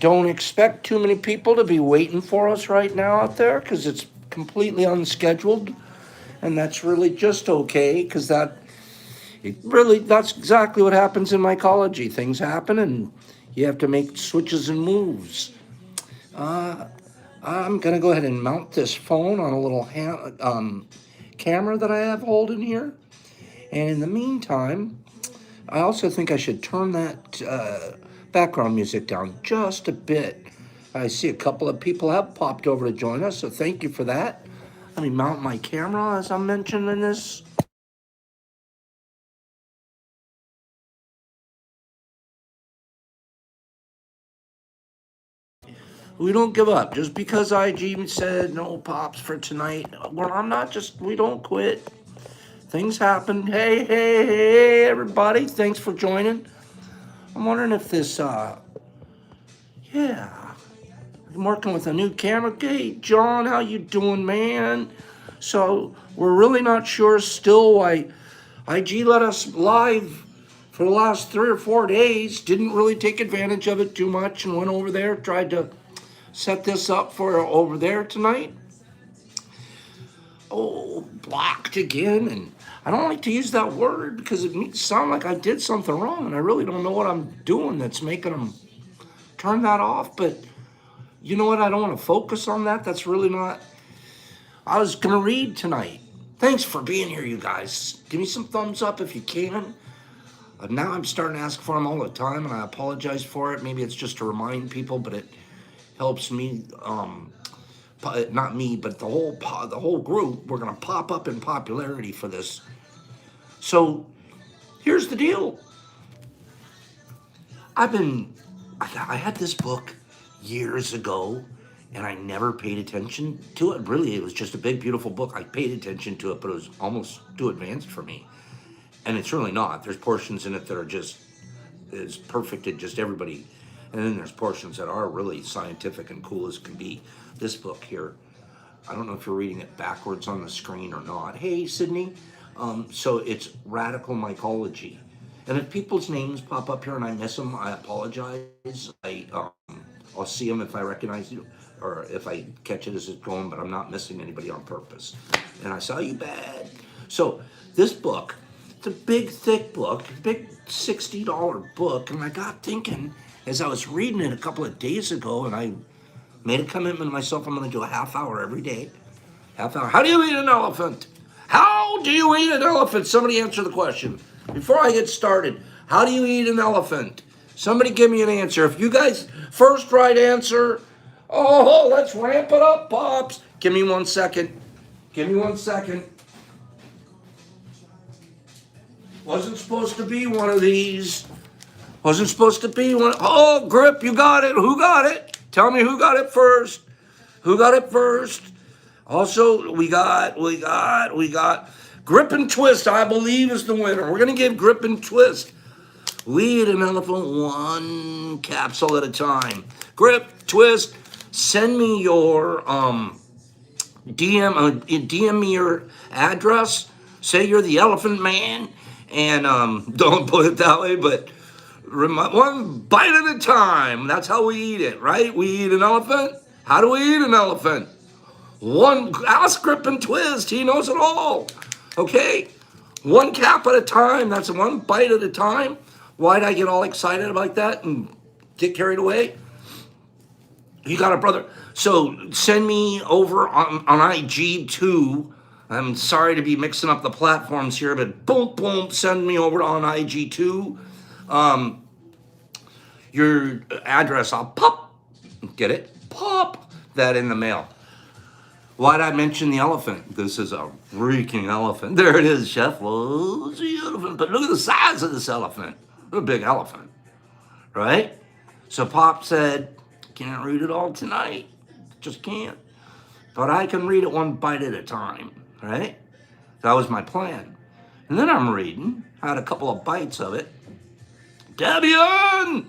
don't expect too many people to be waiting for us right now out there because it's completely unscheduled. And that's really just okay because that's exactly what happens in mycology. Things happen and you have to make switches and moves. I'm going to go ahead and mount this phone on a little camera that I have holding here. And in the meantime, I also think I should turn that background music down just a bit. I see a couple of people have popped over to join us, so thank you for that. Let me mount my camera as I'm mentioning this. We don't give up. Just because IG said no pops for tonight, well, we don't quit. Things happen. Hey, everybody. Thanks for joining. I'm wondering if yeah, I'm working with a new camera. Hey, John, how you doing, man? So we're really not sure still why IG let us live for the last 3 or 4 days. Didn't really take advantage of it too much and went over there, tried to set this up for over there tonight. Oh, blocked again. And I don't like to use that word because it makes it sound like I did something wrong. And I really don't know what I'm doing that's making them turn that off. But you know what? I don't want to focus on that. That's really not. I was going to read tonight. Thanks for being here, you guys. Give me some thumbs up if you can. Now I'm starting to ask for them all the time, and I apologize for it. Maybe it's just to remind people, but it helps me. Not me, but the whole group. We're gonna pop up in popularity for this. So here's the deal. I've been. I had this book years ago, and I never paid attention to it. Really, it was just a big, beautiful book. I paid attention to it, but it was almost too advanced for me. And it's really not. There's portions in it that are just as perfect at just everybody. And then there's portions that are really scientific and cool as can be. This book here, I don't know if you're reading it backwards on the screen or not. Hey, Sydney. So it's radical mycology. And if people's names pop up here and I miss them, I apologize. I'll see them if I recognize you or if I catch it as it's going, but I'm not missing anybody on purpose. And I saw you bad. So this book, it's a big, thick book, big $60 book. And I got thinking as I was reading it a couple of days ago, and I made a commitment to myself, I'm going to do a half hour every day. Half hour. How do you eat an elephant? How do you eat an elephant? Somebody answer the question. Before I get started, how do you eat an elephant? Somebody give me an answer. If you guys, first right answer, oh, let's ramp it up, Pops. Give me 1 second. Give me 1 second. Wasn't supposed to be one of these. Wasn't supposed to be one. Oh, Grip, you got it. Who got it? Tell me who got it first. Who got it first? Also, we got Grip and Twist, I believe, is the winner. We're going to give Grip and Twist. We eat an elephant one capsule at a time. Grip, Twist, send me your DM me your address. Say you're the elephant man. And don't put it that way, but one bite at a time. That's how we eat it, right? We eat an elephant. How do we eat an elephant? Ask Grip and Twist. He knows it all. Okay? One cap at a time. That's one bite at a time. Why'd I get all excited about that and get carried away? You got it, brother. So send me over on IG too. I'm sorry to be mixing up the platforms here, but boom, send me over on IG too. Your address, I'll get it? Pop that in the mail. Why'd I mention the elephant? This is a freaking elephant. There it is, Chef. Oh, it's a elephant. But look at the size of this elephant. A big elephant, right? So Pop said, can't read it all tonight. Just can't. But I can read it one bite at a time, right? That was my plan. And then I'm reading. I had a couple of bites of it. Debian!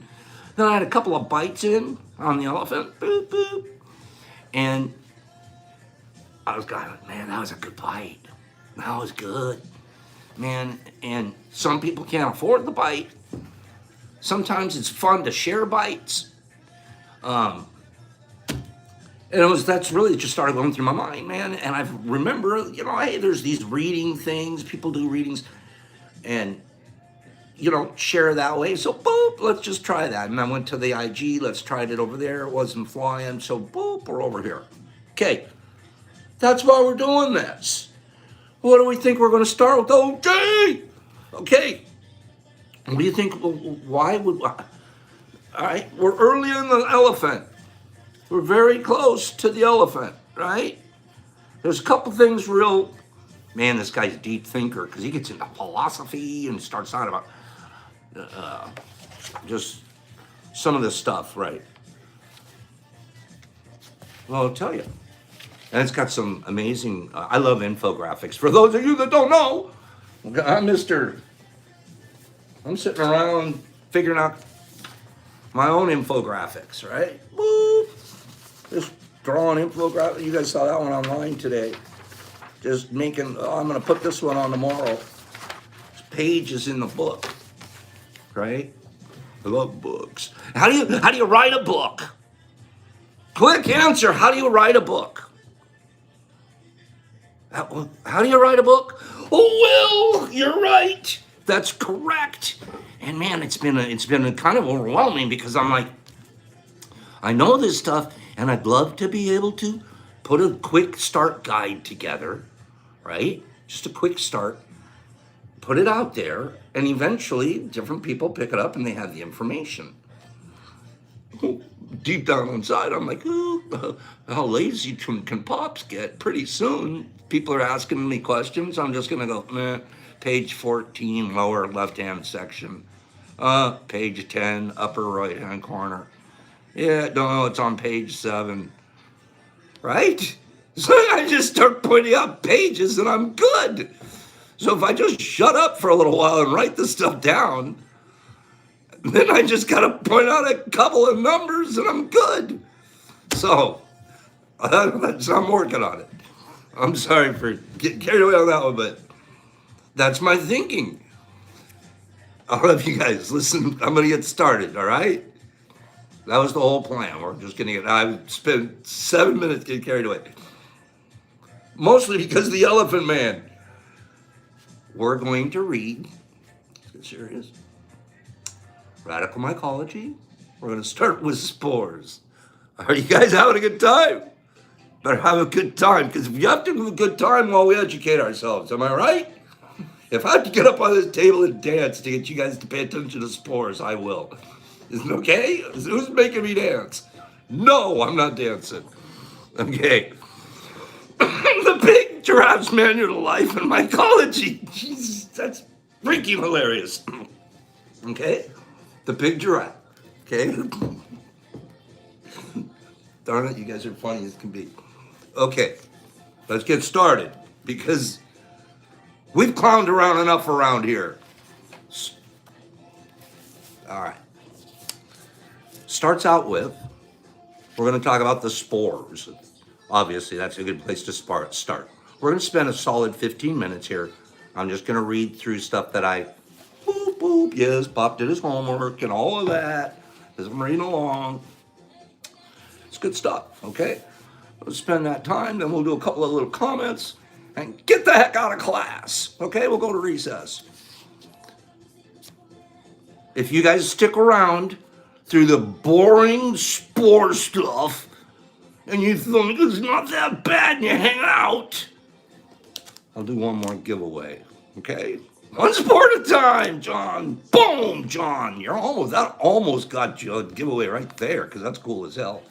Then I had a couple of bites in on the elephant. Boop, boop. And I was going, man, that was a good bite. That was good. Man, and some people can't afford the bite. Sometimes it's fun to share bites. Um, and that's really just started going through my mind, man. And I remember, hey, there's these reading things. People do readings, and share that way. So boop, let's just try that. And I went to the IG. Let's try it over there. It wasn't flying. So boop, we're over here. Okay, that's why we're doing this. What do we think we're going to start with? OJ. Okay. What do you think? Why would? All right, we're early in the elephant. We're very close to the elephant, right? There's a couple things real. Man, this guy's a deep thinker because he gets into philosophy and starts talking about just some of this stuff, right? Well, I'll tell you. And it's got some amazing, I love infographics. For those of you that don't know, I'm sitting around figuring out my own infographics, right? Boop. Just drawing infographics. You guys saw that one online today. Just making, I'm going to put this one on tomorrow. This page is in the book, right? I love books. How do you write a book? Quick answer. How do you write a book? How do you write a book? Oh, well, you're right. That's correct. And man, it's been kind of overwhelming because I'm like, I know this stuff, and I'd love to be able to put a quick start guide together, right? Just a quick start, put it out there, and eventually different people pick it up and they have the information. Deep down inside, I'm like, ooh, how lazy can Pops get? Pretty soon, people are asking me questions. I'm just going to go, page 14, lower left-hand section. Page 10, upper right-hand corner. Yeah, no, it's on page 7. Right? So I just start pointing out pages and I'm good. So if I just shut up for a little while and write this stuff down, then I just got to point out a couple of numbers and I'm good. So I'm working on it. I'm sorry for getting carried away on that one, but that's my thinking. I'll have you guys listen. I'm going to get started, all right? That was the whole plan. We're just going to get, I spent 7 minutes getting carried away. Mostly because of the Elephant Man. We're going to read, let's get serious, Radical Mycology. We're going to start with Spores. Are you guys having a good time? Better have a good time, because if you have to have a good time while we educate ourselves, am I right? If I have to get up on this table and dance to get you guys to pay attention to Spores, I will. Is it okay? Who's making me dance? No, I'm not dancing. Okay. The Big Giraffe's Manual to Life and Mycology. Jesus, that's freaking hilarious. Okay? The Big Giraffe. Okay? Darn it, you guys are funny as can be. Okay, let's get started, because we've clowned around enough around here. All right. Starts out with, we're going to talk about the spores. Obviously, that's a good place to start. We're going to spend a solid 15 minutes here. I'm just going to read through stuff that I, yes, Pop did his homework and all of that, as I'm reading along. It's good stuff, okay? We'll spend that time, then we'll do a couple of little comments, and get the heck out of class, okay? We'll go to recess. If you guys stick around through the boring spore stuff, and you think it's not that bad and you hang out, I'll do one more giveaway, okay? One spore at a time, John. Boom, John. That almost got you a giveaway right there, because that's cool as hell.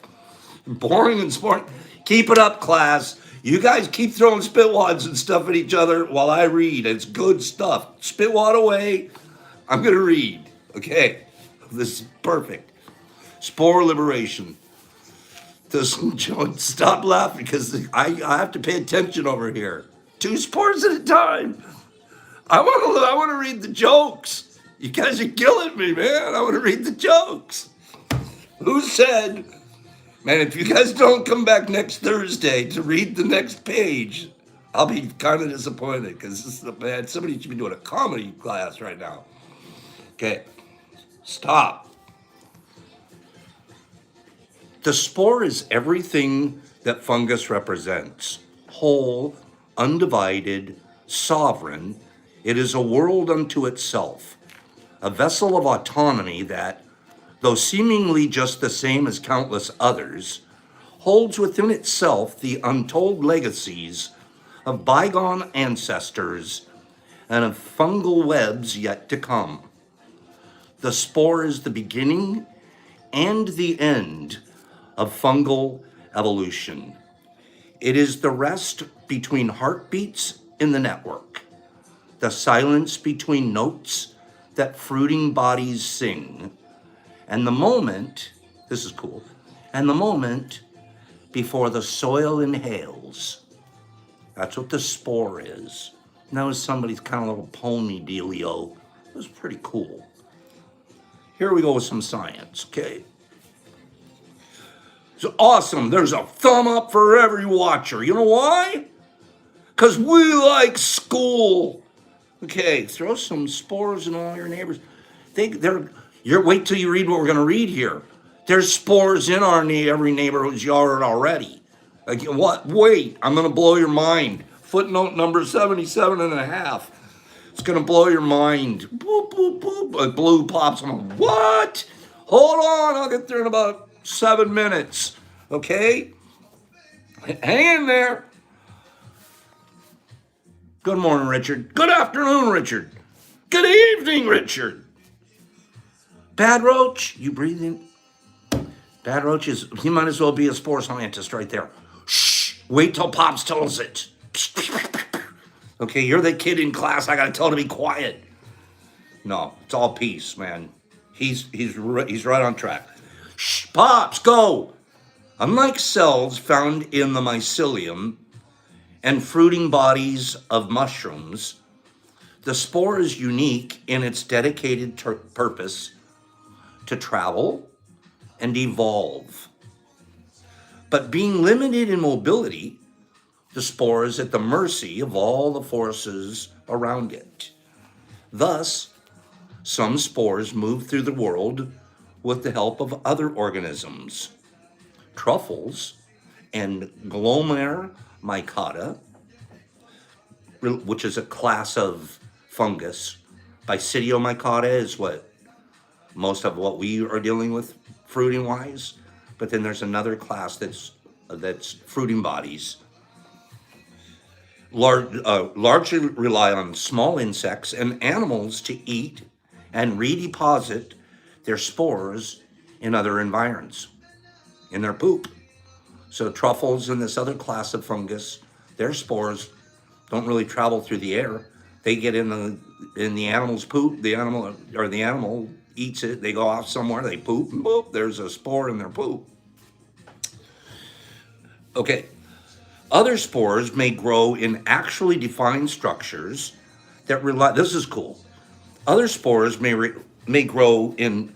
Boring and sport. Keep it up, class. You guys keep throwing spitwads and stuff at each other while I read. It's good stuff. Spitwad away. I'm going to read, okay? This is perfect. Spore liberation. Stop laughing, because I have to pay attention over here. 2 spores at a time. I want to read the jokes. You guys are killing me, man. I want to read the jokes. Who said, man, if you guys don't come back next Thursday to read the next page, I'll be kind of disappointed, because man, somebody should be doing a comedy class right now. Okay, stop. The spore is everything that fungus represents: whole, undivided, sovereign. It is a world unto itself, a vessel of autonomy that, though seemingly just the same as countless others, holds within itself the untold legacies of bygone ancestors and of fungal webs yet to come. The spore is the beginning and the end of fungal evolution. It is the rest between heartbeats in the network, the silence between notes that fruiting bodies sing, and the moment, this is cool, and the moment before the soil inhales. That's what the spore is. And that was somebody's kind of little pony dealio. It was pretty cool. Here we go with some science, okay? So awesome. There's a thumb up for every watcher. You know why? Because we like school. Okay, throw some spores in all your neighbors. Wait till you read what we're going to read here. There's spores in every neighborhood's yard already. Like, what? Wait, I'm going to blow your mind. Footnote number 77 and a half. It's going to blow your mind. Boop, boop, boop. A blue pops. I'm like, what? Hold on. I'll get there in about 7 minutes. Okay? Hang in there. Good morning, Richard. Good afternoon, Richard. Good evening, Richard. Bad roach, you breathe in. Bad roach he might as well be a spore scientist right there. Shh, wait till Pops tells it. Okay, you're the kid in class. I gotta tell him to be quiet. No, it's all peace, man. He's right on track. Shh, Pops, go. Unlike cells found in the mycelium and fruiting bodies of mushrooms, the spore is unique in its dedicated purpose to travel and evolve. But being limited in mobility, the spore is at the mercy of all the forces around it. Thus, some spores move through the world with the help of other organisms. Truffles and Glomeromycota, which is a class of fungus. Basidiomycota is what most of what we are dealing with fruiting wise, but then there's another class that's fruiting bodies. Largely rely on small insects and animals to eat and redeposit their spores in other environs, in their poop. So truffles and this other class of fungus, their spores don't really travel through the air. They get in the animal's poop. The animal eats it. They go off somewhere. They poop, and boop, there's a spore in their poop. Okay. Other spores may grow in actually defined structures that rely. This is cool. Other spores may grow in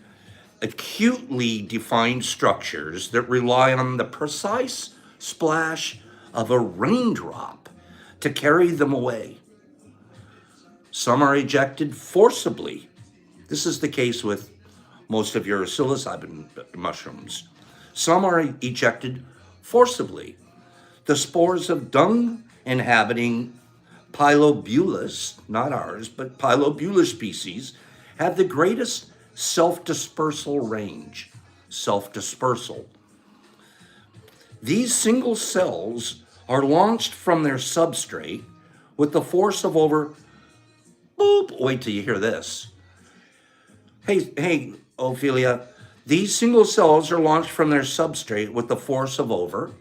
acutely defined structures that rely on the precise splash of a raindrop to carry them away. Some are ejected forcibly. This is the case with most of your psilocybin mushrooms. Some are ejected forcibly. The spores of dung-inhabiting Pilobulus, not ours, but Pilobulus species, have the greatest self-dispersal range. Self-dispersal. These single cells are launched from their substrate with the force of over, boop, wait till you hear this. Hey, Ophelia, these single cells are launched from their substrate with the force of over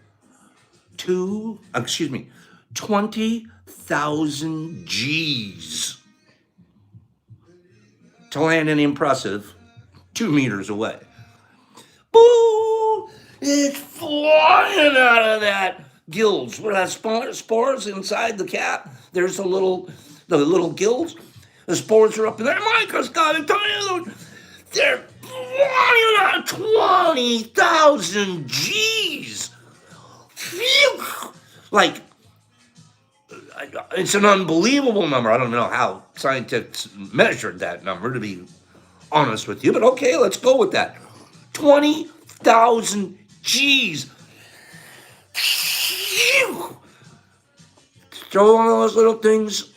20,000 G's to land an impressive 2 meters away. Boo! It's flying out of that gills. What are spores inside the cap? There's the little gills. The spores are up in there. Microscopic. They're flying out 20,000 G's. Like, it's an unbelievable number. I don't know how scientists measured that number, to be honest with you, but okay, let's go with that. 20,000 Jeez. Throw one of those little things,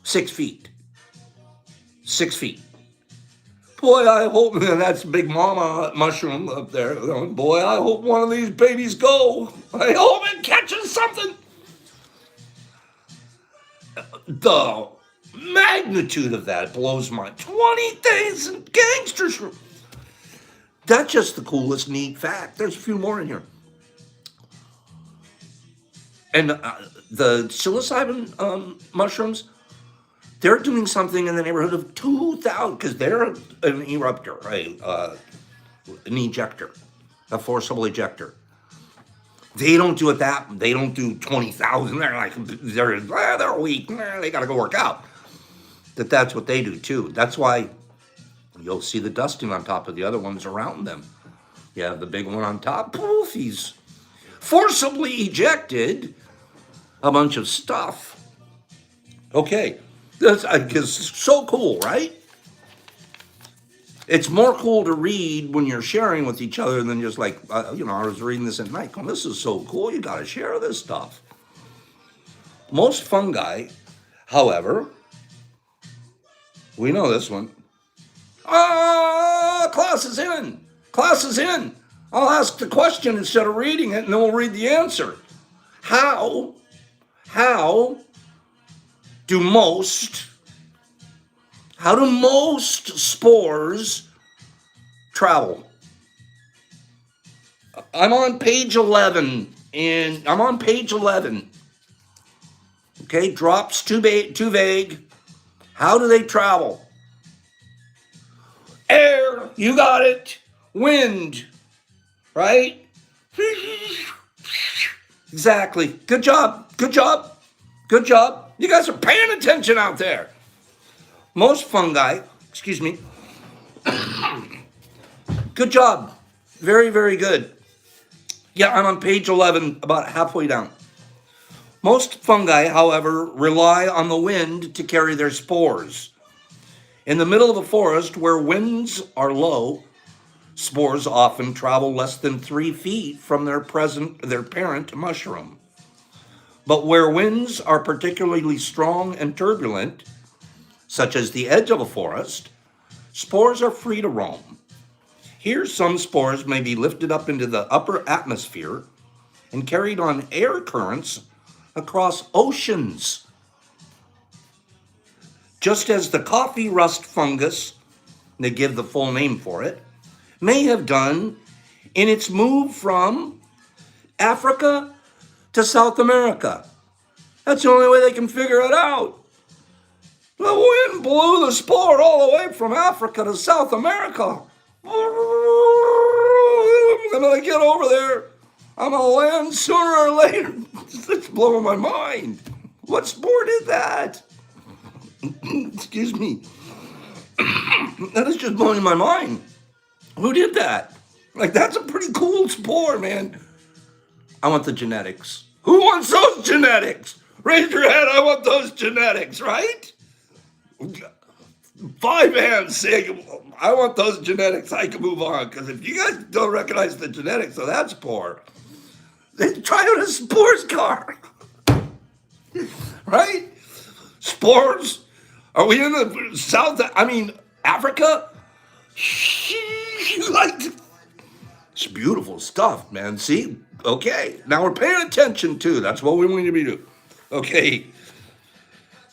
6 feet. 6 feet. Boy, I hope, man, that's Big Mama mushroom up there. Boy, I hope one of these babies go. I hope it catches something. The magnitude of that blows my 20,000 gangsters. That's just the coolest, neat fact. There's a few more in here. And the psilocybin mushrooms, they're doing something in the neighborhood of 2,000, because they're an eruptor, right? An ejector, a forcible ejector. They don't do it that. They don't do 20,000. They're weak. They got to go work out. That's what they do too. That's why you'll see the dusting on top of the other ones around them. You have the big one on top. Poof, he's forcibly ejected a bunch of stuff. Okay, that's so cool, right? It's more cool to read when you're sharing with each other than just like, I was reading this at night going, this is so cool, you got to share this stuff. Most fungi, however, we know this one. Class is in. Class is in. I'll ask the question instead of reading it, and then we'll read the answer. How do most spores travel? I'm on page 11, and I'm on page 11. Okay, drops too vague. How do they travel? Air, you got it. Wind, right? Exactly. Good job. Good job. Good job. You guys are paying attention out there. Most fungi, excuse me. Good job. Very, very good. Yeah, I'm on page 11, about halfway down. Most fungi, however, rely on the wind to carry their spores. In the middle of a forest where winds are low, spores often travel less than 3 feet from their parent mushroom. But where winds are particularly strong and turbulent, such as the edge of a forest, spores are free to roam. Here, some spores may be lifted up into the upper atmosphere and carried on air currents across oceans. Just as the coffee rust fungus, they give the full name for it, may have done in its move from Africa to South America. That's the only way they can figure it out. The wind blew the spore all the way from Africa to South America. I'm going to get over there. I'm going to land sooner or later. It's blowing my mind. What spore did that? Excuse me. That is just blowing my mind. Who did that? Like, that's a pretty cool spore, man. I want the genetics. Who wants those genetics? Raise your hand, I want those genetics, right? 5 hands saying, I want those genetics, I can move on. Because if you guys don't recognize the genetics of that spore, then try out a spores car. Right? Spores? Are we in the South, Africa? It's beautiful stuff, man. See? Okay. Now we're paying attention too. That's what we need to be doing. Okay.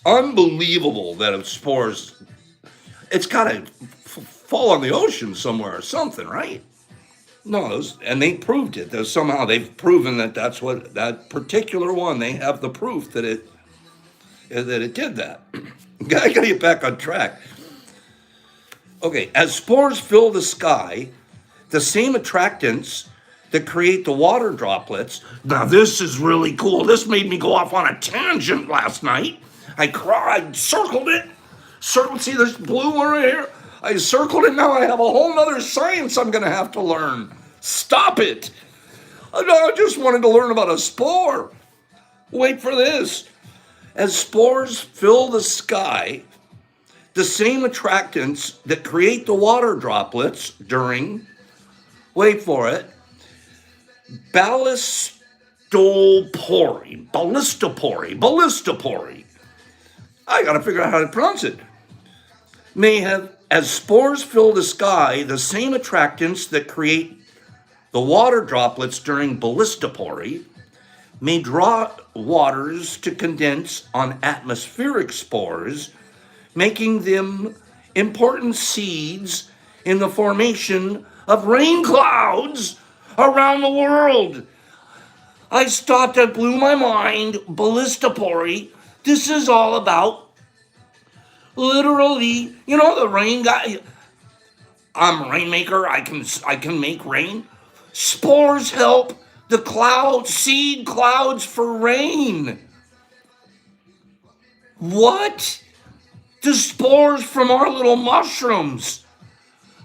Unbelievable that if spores, it's got to fall on the ocean somewhere or something, right? No, and they proved it. Somehow they've proven that that's what, that particular one, they have the proof that it did that. I got to get back on track. Okay, as spores fill the sky, the same attractants that create the water droplets. Now this is really cool. This made me go off on a tangent last night. I circled it. See this blue one right here? I circled it. Now I have a whole nother science I'm going to have to learn. Stop it. I just wanted to learn about a spore. Wait for this. As spores fill the sky, the same attractants that create the water droplets during, wait for it, ballistopori. I gotta figure out how to pronounce it. May have, as spores fill the sky, the same attractants that create the water droplets during ballistopory may draw waters to condense on atmospheric spores, making them important seeds in the formation of rain clouds around the world. I stopped, it blew my mind. Ballistopory. This is all about literally, the rain guy. I'm a rainmaker. I can make rain. Spores help the seed clouds for rain. What? The spores from our little mushrooms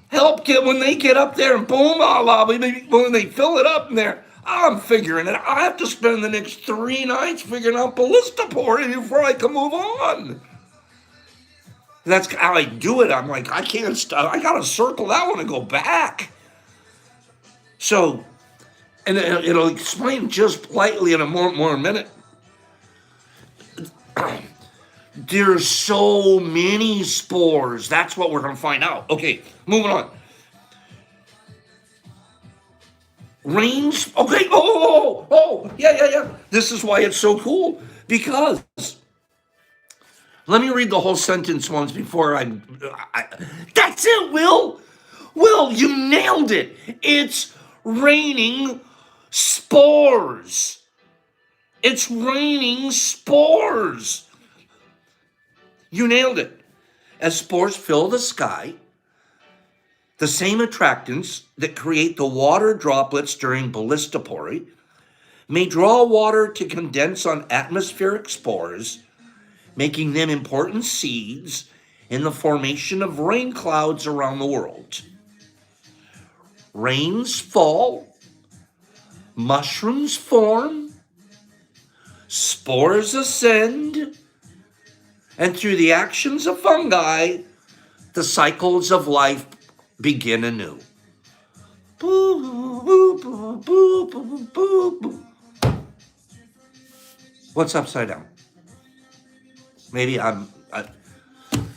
help when they get up there and boom, when they fill it up in there. I'm figuring it. I have to spend the next 3 nights figuring out ballistopory before I can move on. That's how I do it. I'm like, I can't stop. I gotta circle that one and go back. So, and it'll explain just lightly in a more minute. There's so many spores. That's what we're gonna find out. Okay, moving on. Rains. Okay. Yeah. This is why it's so cool, because let me read the whole sentence once before I that's it, Will. Will, you nailed it. It's raining spores. It's raining spores. You nailed it. As spores fill the sky, the same attractants that create the water droplets during ballistopory may draw water to condense on atmospheric spores, making them important seeds in the formation of rain clouds around the world. Rains fall, mushrooms form, spores ascend, and through the actions of fungi, the cycles of life begin anew. What's upside down? Maybe I'm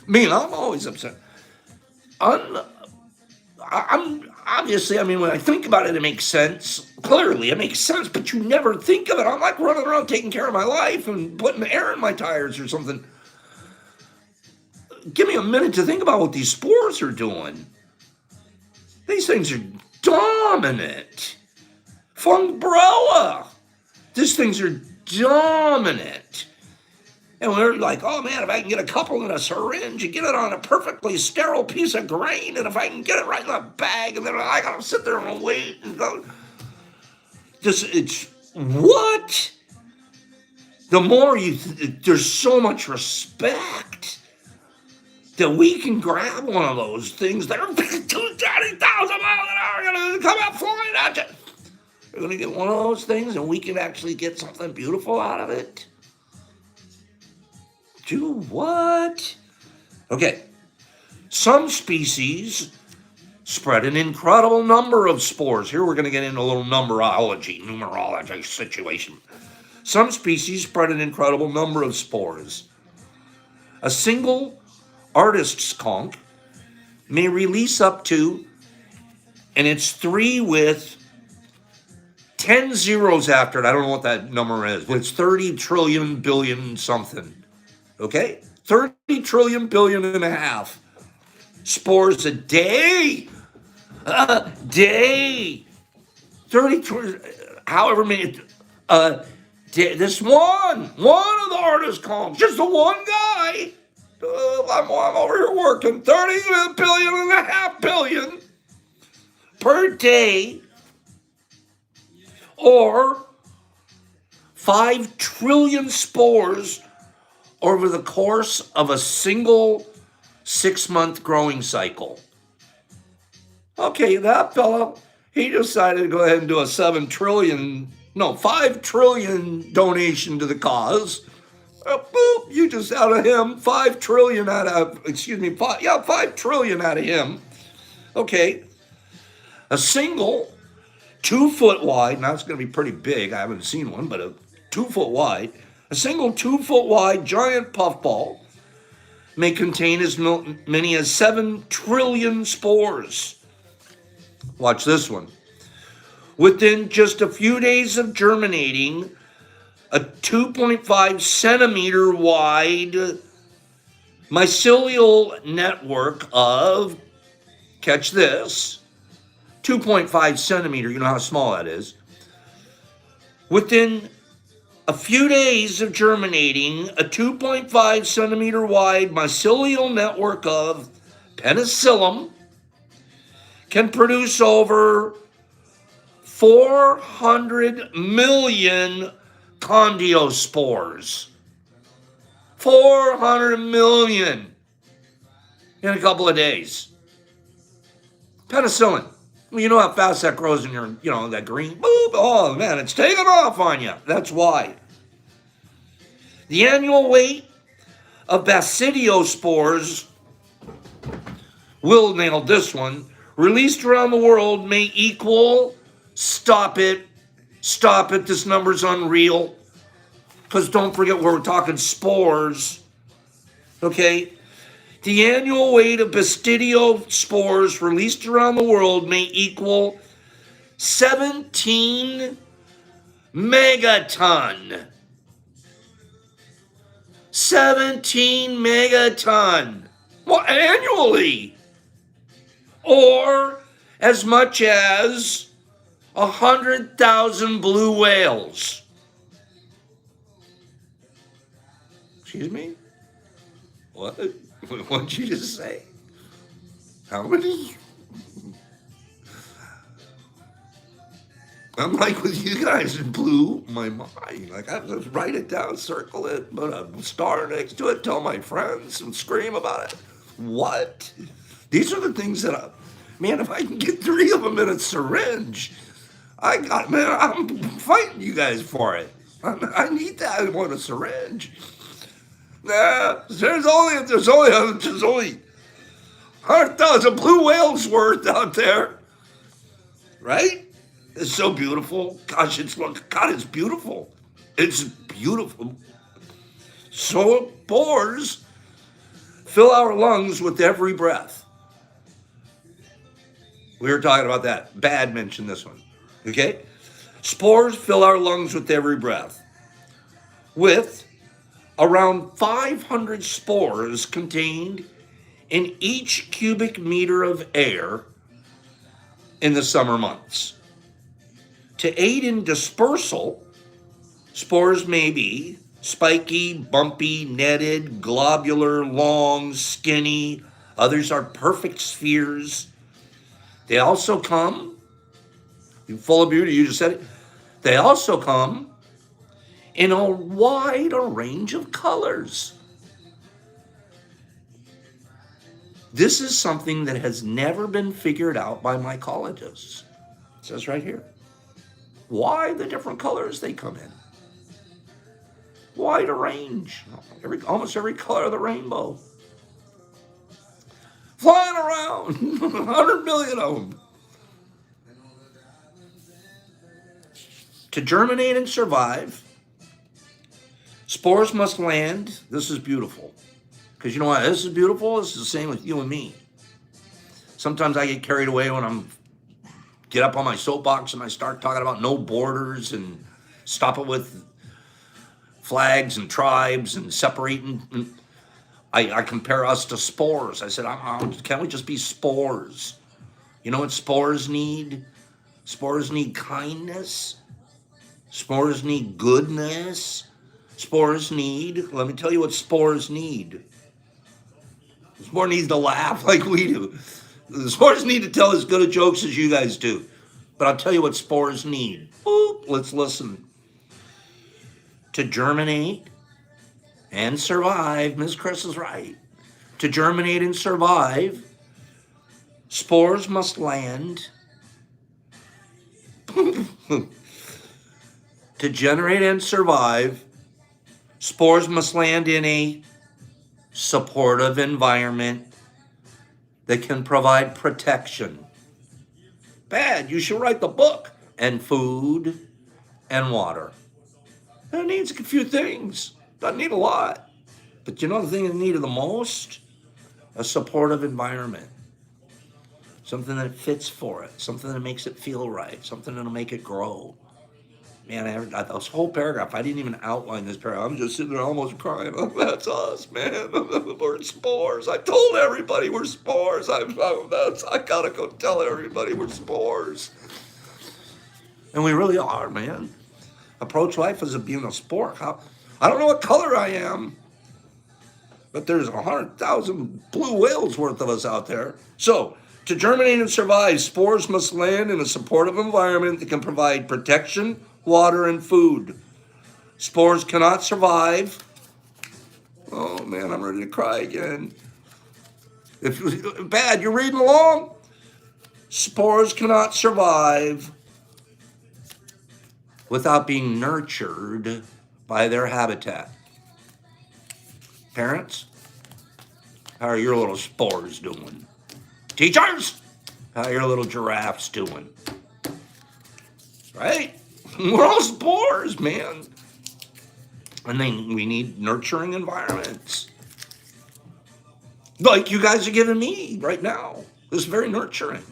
always upset. I'm obviously, when I think about it, it makes sense. Clearly, it makes sense, but you never think of it. I'm like running around taking care of my life and putting air in my tires or something. Give me a minute to think about what these spores are doing. These things are dominant. Funbrella. These things are dominant. And we're like, oh man, if I can get a couple in a syringe and get it on a perfectly sterile piece of grain, and if I can get it right in a bag, and then I gotta sit there and wait and go. It's what? The more there's so much respect that we can grab one of those things that are 20,000 miles an hour, gonna come out flying at you. We're gonna get one of those things, and we can actually get something beautiful out of it. Do what? Okay. Some species spread an incredible number of spores. Here we're going to get into a little numerology situation. Some species spread an incredible number of spores. A single artist's conch may release up to, and it's 3 with 10 zeros after it. I don't know what that number is, but it's 30 trillion billion something. Okay? 30 trillion billion and a half spores a day. A day. 30 trillion, however many. This one of the artists calls, just the one guy. I'm over here working 30 billion and a half billion per day, or 5 trillion spores over the course of a single 6-month growing cycle. Okay, that fella, he decided to go ahead and do a 5 trillion donation to the cause. Boop, you just out of him, 5 trillion out of him. Okay. A single 2 foot wide. Now it's going to be pretty big. I haven't seen one, but a 2 foot wide. A single 2 foot wide giant puffball may contain as many as 7 trillion spores. Watch this one. Within just a few days of germinating, a 2.5 centimeter wide mycelial network of, catch this, 2.5 centimeter, you know how small that is. Within a few days of germinating, a 2.5 centimeter wide mycelial network of penicillium can produce over 400 million condiospores. 400 million in a couple of days. Penicillin. Well, you know how fast that grows in your, that green. Boop. Oh, man, it's taking off on you. That's why. The annual weight of basidiospores, Will nailed this one, released around the world may equal, stop it, this number's unreal. Because don't forget, we're talking spores, okay? The annual weight of bastidiospores released around the world may equal 17 megaton. 17 megaton. Well, annually. Or as much as 100,000 blue whales. Excuse me? What? What did you just say? How many? I'm like with you guys, it blew my mind. Like, I just write it down, circle it, put a star next to it, tell my friends and scream about it. What? These are the things that man, if I can get 3 of them in a syringe, I'm fighting you guys for it. I need that. I want a syringe. Nah, there's only 100,000 blue whales worth out there, right? It's so beautiful. Gosh, it's beautiful. It's beautiful. So spores fill our lungs with every breath. We were talking about that. Bad mentioned this one. Okay? Spores fill our lungs with every breath. With around 500 spores contained in each cubic meter of air in the summer months. To aid in dispersal, spores may be spiky, bumpy, netted, globular, long, skinny. Others are perfect spheres. They also come, full of beauty, you just said it. They also come in a wide range of colors. This is something that has never been figured out by mycologists. It says right here. Why the different colors they come in? Wide range. Almost every color of the rainbow. Flying around. 100 million of them. To germinate and survive, spores must land. This is beautiful. Because you know what? This is beautiful. This is the same with you and me. Sometimes I get carried away when I'm get up on my soapbox and I start talking about no borders and stop it with flags and tribes and separating. I compare us to spores. I said, can't we just be spores? You know what spores need? Spores need kindness. Spores need goodness. Spores need, let me tell you what spores need. The spore needs to laugh like we do. The spores need to tell as good a jokes as you guys do. But I'll tell you what spores need. Boop, let's listen. To germinate and survive, Ms. Chris is right. To germinate and survive, spores must land. To generate and survive, spores must land in a supportive environment that can provide protection. Bad, you should write the book and food and water. And it needs a few things. Doesn't need a lot. But you know the thing it needed the most? A supportive environment. Something that fits for it. Something that makes it feel right. Something that'll make it grow. Man, this whole paragraph, I didn't even outline this paragraph. I'm just sitting there almost crying. Oh, that's us, man. We're spores. I told everybody we're spores. I gotta go tell everybody we're spores. And we really are, man. Approach life as being a spore. I don't know what color I am, but there's 100,000 blue whales worth of us out there. So, to germinate and survive, spores must land in a supportive environment that can provide protection, water, and food. Spores cannot survive. Oh man, I'm ready to cry again. If bad, you're reading along. Spores cannot survive without being nurtured by their habitat. Parents, how are your little spores doing? Teachers, how are your little giraffes doing? Right? We're all spores, man. And then we need nurturing environments. Like you guys are giving me right now. It's very nurturing.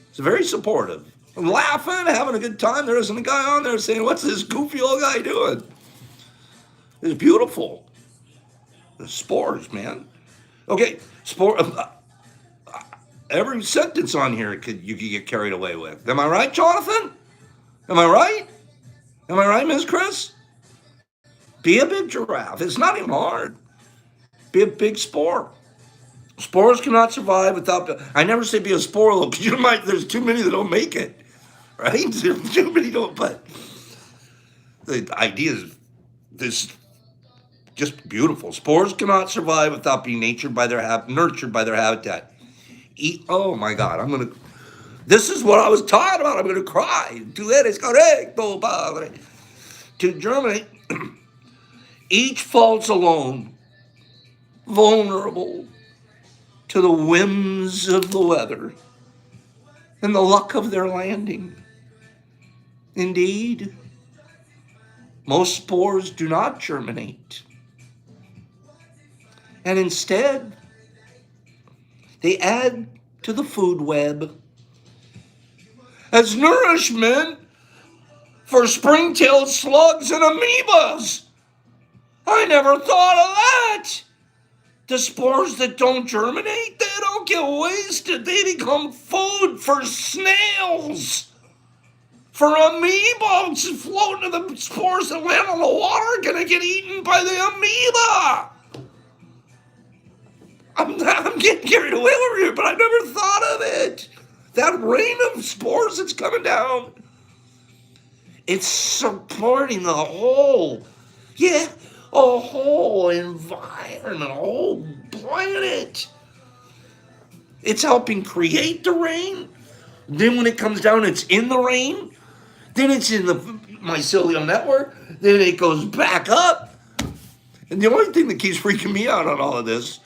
It's very supportive. I'm laughing, having a good time. There isn't a guy on there saying, what's this goofy old guy doing? It's beautiful. The spores, man. Okay, spore. Every sentence on here you could get carried away with. Am I right, Jonathan? Am I right? Am I right, Ms. Chris? Be a big giraffe. It's not even hard. Be a big spore. Spores cannot survive without. I never say be a spore though, because you might. There's too many that don't make it, right? There's too many don't. But the idea is this just beautiful. Spores cannot survive without being nurtured by their habitat. Oh my God, This is what I was talking about. I'm gonna cry. Tu eres correcto, padre. To germinate, each falls alone, vulnerable to the whims of the weather and the luck of their landing. Indeed, most spores do not germinate, and instead, they add to the food web as nourishment for spring-tailed slugs and amoebas. I never thought of that. The spores that don't germinate, they don't get wasted. They become food for snails, for amoebas floating in the spores that land on the water are gonna get eaten by the amoeba. I'm getting carried away over here, but I never thought of it. That rain of spores that's coming down, it's supporting the whole, a whole environment, a whole planet. It's helping create the rain. Then when it comes down, it's in the rain. Then it's in the mycelial network. Then it goes back up. And the only thing that keeps freaking me out on all of this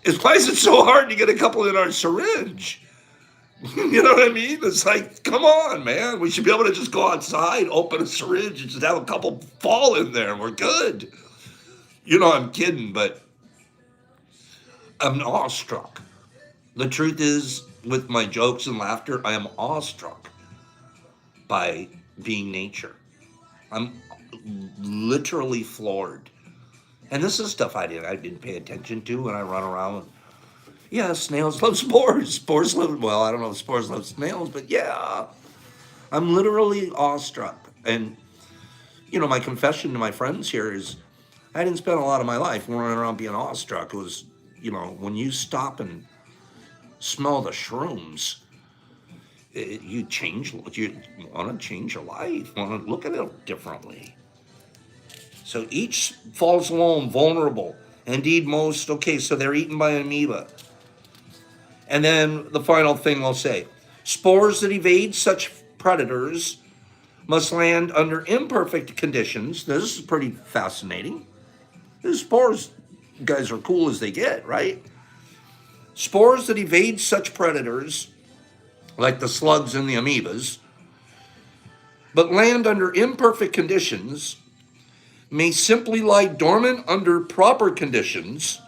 is why is it so hard to get a couple in our syringe? You know what I mean? It's like, come on, man. We should be able to just go outside, open a syringe, and just have a couple fall in there, and we're good. You know, I'm kidding, but I'm awestruck. The truth is, with my jokes and laughter, I am awestruck by being nature. I'm literally floored. And this is stuff I didn't pay attention to when I run around. Yeah, snails love spores. Spores love, well, I don't know if spores love snails, but yeah. I'm literally awestruck. And, you know, my confession to my friends here is I didn't spend a lot of my life running around being awestruck. It was, you know, when you stop and smell the shrooms, you want to change your life, want to look at it differently. So each falls alone, vulnerable. Indeed, most, okay, so they're eaten by amoeba. And then the final thing I'll say, spores that evade such predators must land under imperfect conditions. This is pretty fascinating. These spores, guys, are cool as they get, right? Spores that evade such predators, like the slugs and the amoebas, but land under imperfect conditions may simply lie dormant under proper conditions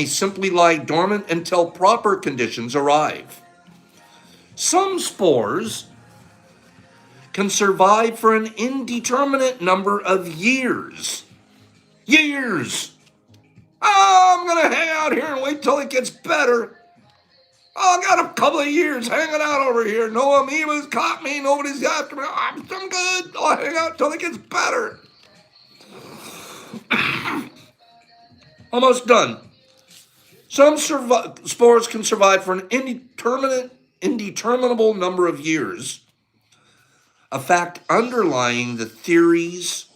simply lie dormant until proper conditions arrive. Some spores can survive for an indeterminate number of years. Years! Oh, I'm going to hang out here and wait till it gets better. Oh, I got a couple of years hanging out over here. No amoebas caught me. Nobody's after me. I'm good. I'll hang out till it gets better. Almost done. Some spores can survive for an indeterminable number of years, a fact underlying the theories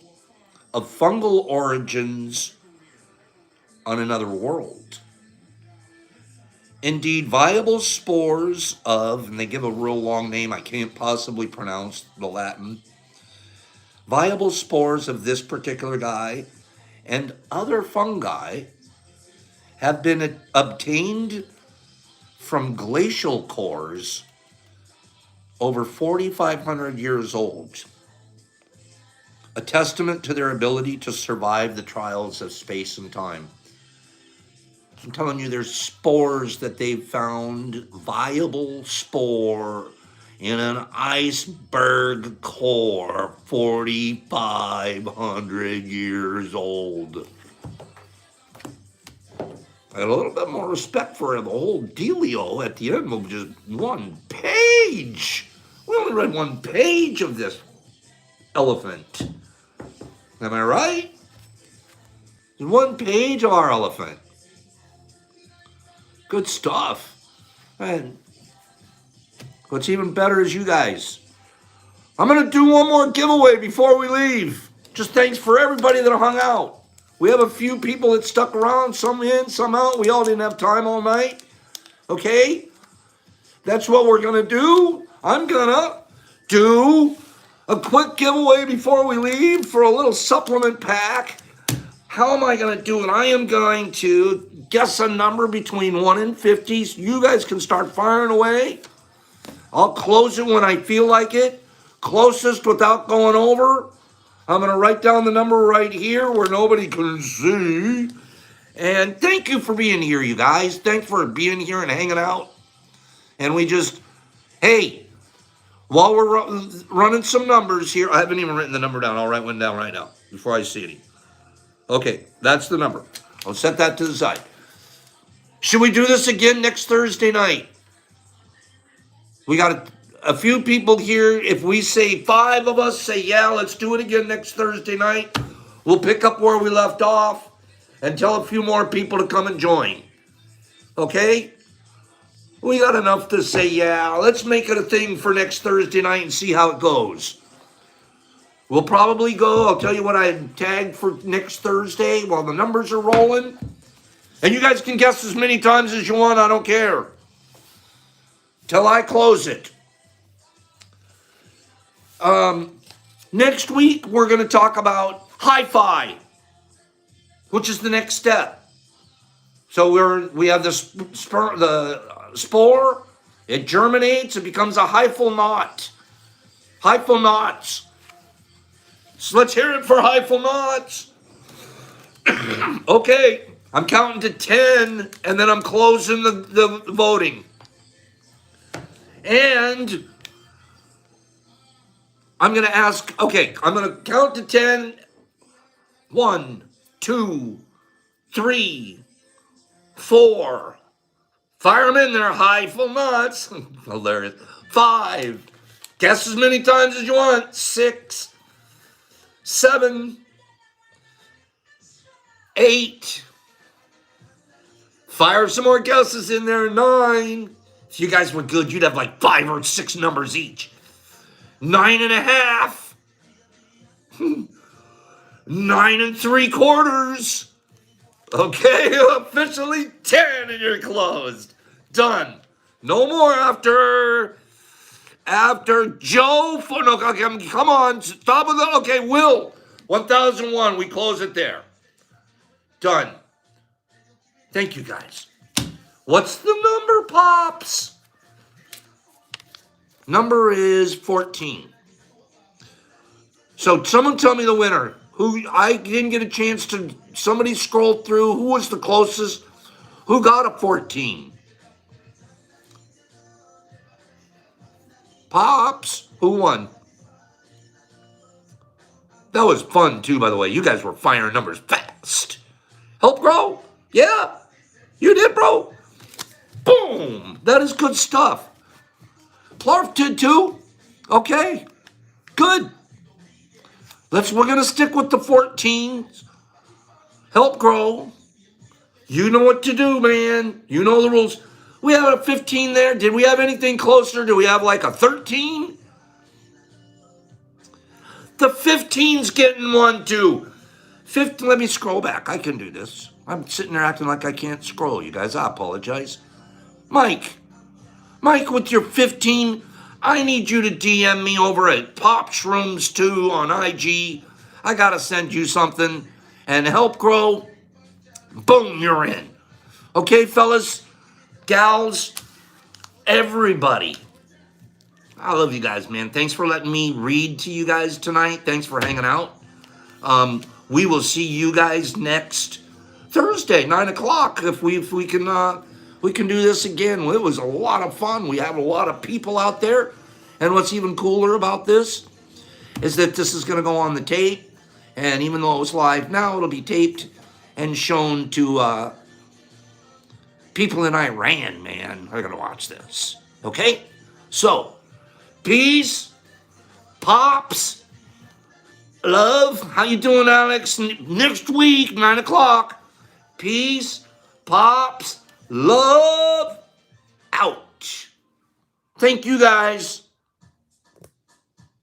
of fungal origins on another world. Indeed, viable spores of, and they give a real long name, I can't possibly pronounce the Latin, viable spores of this particular guy and other fungi have been obtained from glacial cores over 4,500 years old, a testament to their ability to survive the trials of space and time. I'm telling you, there's spores that they've found, viable spore in an iceberg core 4,500 years old. I had a little bit more respect for the whole dealio at the end of just one page. We only read one page of this elephant. Am I right? One page of our elephant. Good stuff. And what's even better is you guys. I'm going to do one more giveaway before we leave. Just thanks for everybody that hung out. We have a few people that stuck around, some in, some out. We all didn't have time all night. Okay? That's what we're going to do. I'm going to do a quick giveaway before we leave for a little supplement pack. How am I going to do it? I am going to guess a number between 1 and 50. So you guys can start firing away. I'll close it when I feel like it. Closest without going over. I'm going to write down the number right here where nobody can see. And thank you for being here, you guys. Thanks for being here and hanging out. And hey, while we're running some numbers here, I haven't even written the number down. I'll write one down right now before I see it. Okay, that's the number. I'll set that to the side. Should we do this again next Thursday night? We got a few people here. If we say 5 of us say, yeah, let's do it again next Thursday night, we'll pick up where we left off and tell a few more people to come and join. Okay? We got enough to say, yeah, let's make it a thing for next Thursday night and see how it goes. We'll probably go, I'll tell you what I tagged for next Thursday while the numbers are rolling. And you guys can guess as many times as you want, I don't care. Till I close it. Next week, we're going to talk about hi-fi, which is the next step. So we have the spore, it germinates, it becomes a hyphal knot. Hyphal knots. So let's hear it for hyphal knots. Okay, I'm counting to 10, and then I'm closing the voting. And I'm going to ask, okay, I'm going to count to 10. 1, 2, 3, 4. Fire them in there, hyphal knots. Hilarious. 5. Guess as many times as you want. 6, 7, 8. Fire some more guesses in there. 9. If you guys were good, you'd have like 5 or 6 numbers each. 9.5. 9 3/4. Okay, officially 10 and you're closed. Done. No more after Joe. No, come on. Stop with the. Okay, Will. 1001. We close it there. Done. Thank you, guys. What's the number, Pops? Number is 14. So someone tell me the winner. Who I didn't get a chance to. Somebody scrolled through. Who was the closest? Who got a 14? Pops. Who won? That was fun too, by the way. You guys were firing numbers fast. Help grow? Yeah, you did, bro. Boom. That is good stuff. Plarf did too. Okay, good. We're gonna stick with the 14s. Help grow. You know what to do, man. You know the rules. We have a 15 there. Did we have anything closer? Do we have like a 13? The 15's getting one too. 15, let me scroll back. I can do this. I'm sitting there acting like I can't scroll, you guys. I apologize. Mike, with your 15, I need you to DM me over at Pop Shrooms 2 on IG. I gotta send you something. And help grow. Boom, you're in. Okay, fellas, gals, everybody. I love you guys, man. Thanks for letting me read to you guys tonight. Thanks for hanging out. We will see you guys next Thursday, 9 o'clock. If we can do this again. It was a lot of fun. We have a lot of people out there. And what's even cooler about this is that this is going to go on the tape. And even though it's live now, it'll be taped and shown to people in Iran, man. They're going to watch this. Okay? So, peace, pops, love. How you doing, Alex? Next week, 9 o'clock. Peace, pops, love, out. Thank you, guys.